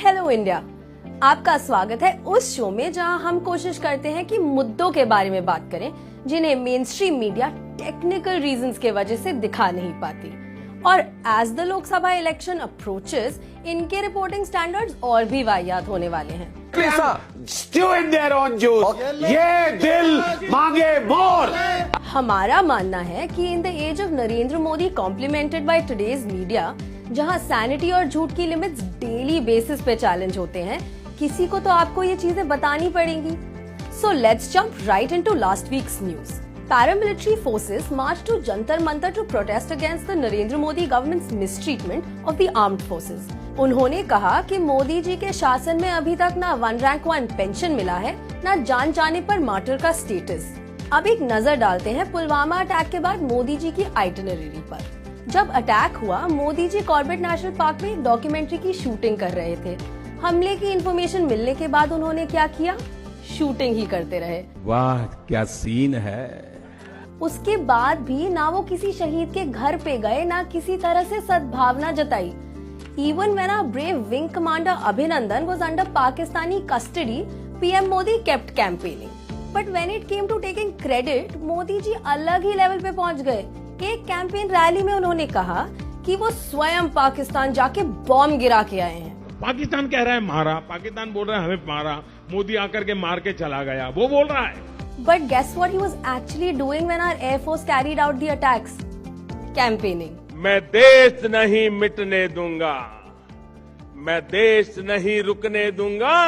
Hello India, आपका स्वागत है उस शो में जहां हम कोशिश करते हैं कि मुद्दों के बारे में बात करें जिन्हें main stream media technical reasons के वजह से दिखा नहीं पाती। और as the Lok Sabha election approaches, इनके रिपोर्टिंग स्टैंडर्ड्स और भी वाहियात होने वाले हैं। ये दिल मांगे मोर। हमारा मानना है कि in the age of Narendra Modi complemented by today's media, जहां सैनिटी और झूठ की लिमिट्स डेली बेसिस पे चैलेंज होते हैं, किसी को तो आपको ये चीजें बतानी पड़ेंगी। So let's jump right into last weeks news. Paramilitary forces marched to Jantar Mantar to protest against the Narendra Modi government's mistreatment of the armed forces. उन्होंने कहा कि मोदी जी के शासन में अभी तक ना 1 रैंक 1 पेंशन मिला है, ना जान जाने पर मार्टर का स्टेटस। अब एक नजर डालते हैं पुलवामा अटैक के बाद मोदी जी की आइटिनरी पर। जब अटैक हुआ, Modi ji Corbett national park में डॉक्यूमेंट्री की शूटिंग कर रहे थे। हमले की इन्फॉर्मेशन मिलने के बाद उन्होंने क्या किया? शूटिंग ही करते रहे। वाह क्या सीन है। उसके बाद भी ना वो किसी शहीद के घर पे गए, ना किसी तरह से सद्भावना जताई। Even when our brave wing commander Abhinandan was under Pakistani custody, PM Modi kept campaigning. But when it came to taking credit, Modi ji अलग ही लेवल पे पहुंच गए। एक कैंपेन रैली में उन्होंने कहा कि वो स्वयं पाकिस्तान जाके बॉम्ब गिरा के आए हैं। पाकिस्तान कह रहा है मारा, पाकिस्तान बोल रहा है हमें मारा, मोदी आकर के मार के चला गया, वो बोल रहा है। But guess what he was actually doing when our Air Force carried out the attacks? Campaigning. मैं देश नहीं मिटने दूंगा, मैं देश नहीं रुकने दूंगा,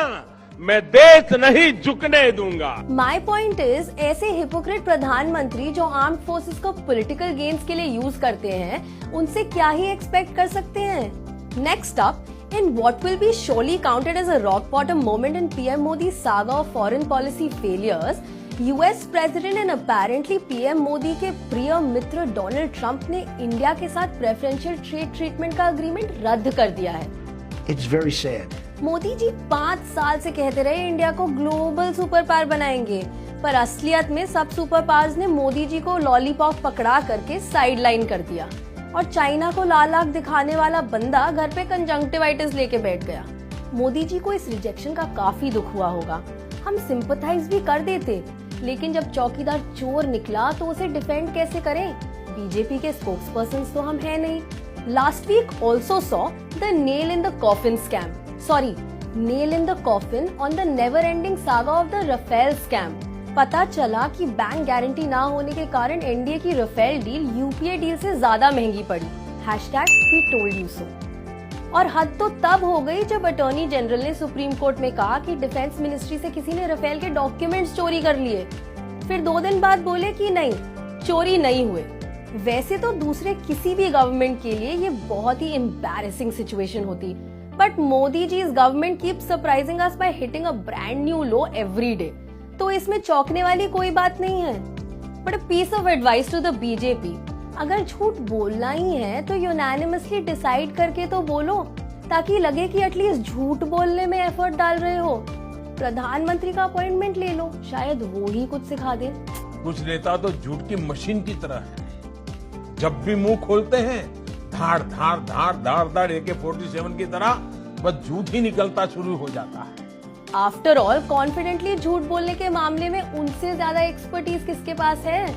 मैं देश नहीं झुकने दूंगा। My point is, ऐसे हिपोक्रेट प्रधानमंत्री जो आर्म्ड फोर्सेस को पॉलिटिकल गेन्स के लिए यूज करते हैं, उनसे क्या ही एक्सपेक्ट कर सकते हैं? Next up, in what will be surely counted as a rock bottom moment in PM Modi's saga of foreign policy failures, US president and apparently PM Modi के प्रिय मित्र डोनाल्ड ट्रंप ने इंडिया के साथ प्रेफरेंशियल ट्रेड ट्रीटमेंट का agreement रद्द कर दिया है। It's very sad. Modi ji 5 साल से कहते रहे इंडिया को ग्लोबल सुपर पावर बनाएंगे, पर असलियत में सब सुपर पावर्स ने मोदी जी को लॉलीपॉप पकड़ा करके साइडलाइन कर दिया और चाइना को लाल आंख दिखाने वाला बंदा घर पे कंजंक्टिवाइटिस लेके बैठ गया। मोदी जी को इस रिजेक्शन का काफी दुख हुआ होगा। हम सिंपैथाइज भी कर देते, लेकिन जब चौकीदार चोर निकला तो उसे डिफेंड कैसे करें? बीजेपी के स्पोक्सपर्सन तो हम हैं नहीं। Last week also saw the nail in the coffin on the never ending saga of the Rafale scam. पता चला कि बैंक गारंटी ना होने के कारण एनडीए की राफेल डील यूपीए डील से ज्यादा महंगी पड़ी। #we told you so। और हद तो तब हो गई जब अटॉर्नी जनरल ने सुप्रीम कोर्ट में कहा कि डिफेंस मिनिस्ट्री से किसी ने राफेल के डॉक्यूमेंट्स चोरी कर लिए। फिर 2 दिन बाद बोले कि नहीं, चोरी नहीं हुए। वैसे तो दूसरे किसी भी गवर्नमेंट के लिए ये बहुत ही एम्बैरेसिंग सिचुएशन होती, बट मोदी जी इस government keep surprising us by hitting a brand new low every day. तो इसमें चौंकने वाली कोई बात नहीं है। But a piece of advice to the BJP, अगर झूठ बोलना ही है तो यूनानिमसली डिसाइड करके तो बोलो, ताकि लगे कि एटलीस्ट झूठ बोलने में एफर्ट डाल रहे हो। प्रधानमंत्री का अपॉइंटमेंट ले लो, शायद वो ही कुछ सिखा दे। कुछ नेता तो झूठ की मशीन की तरह है, जब भी मुंह खोलते हैं धाड़ धाड़ धाड़ धाड़ धाड़ AK-47 की तरह बस झूठ ही निकलता शुरू हो जाता है। आफ्टर ऑल, कॉन्फिडेंटली झूठ बोलने के मामले में उनसे ज्यादा एक्सपर्टीज किसके पास है?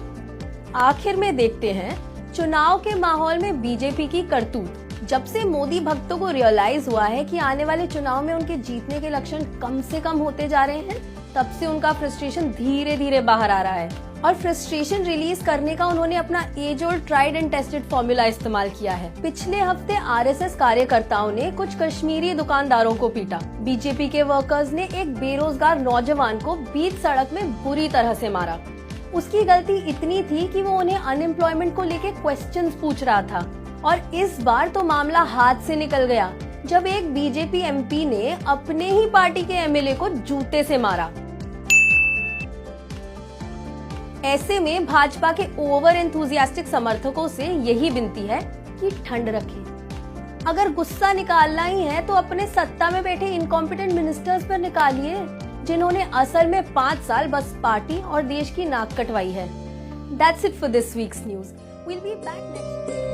आखिर में देखते हैं चुनाव के माहौल में बीजेपी की करतूत। जब से मोदी भक्तों को रियलाइज हुआ है कि आने वाले चुनाव में उनके जीतने के लक्षण कम से कम होते जा रहे हैं, तब से उनका फ्रस्ट्रेशन धीरे धीरे बाहर आ रहा है। और फ्रस्ट्रेशन रिलीज करने का उन्होंने अपना age old tried and tested formula इस्तेमाल किया है। पिछले हफ्ते आरएसएस कार्यकर्ताओं ने कुछ कश्मीरी दुकानदारों को पीटा। बीजेपी के वर्कर्स ने एक बेरोजगार नौजवान को बीच सड़क में बुरी तरह से मारा। उसकी गलती इतनी थी कि वो उन्हें अनएम्प्लॉयमेंट को लेके क्वेश्चंस पूछ रहा था। और इस बार तो मामला हाथ से निकल गया जब एक बीजेपी एमपी ने अपने ही पार्टी के एमएलए को जूते से मारा। ऐसे में भाजपा के ओवर एंथुजियास्टिक समर्थकों से यही विनती है कि ठंड रखें। अगर गुस्सा निकालना ही है तो अपने सत्ता में बैठे इनकॉम्पिटेंट मिनिस्टर्स पर निकालिए, जिन्होंने असल में 5 साल बस पार्टी और देश की नाक कटवाई है। That's it for this week's news. We'll be back next week.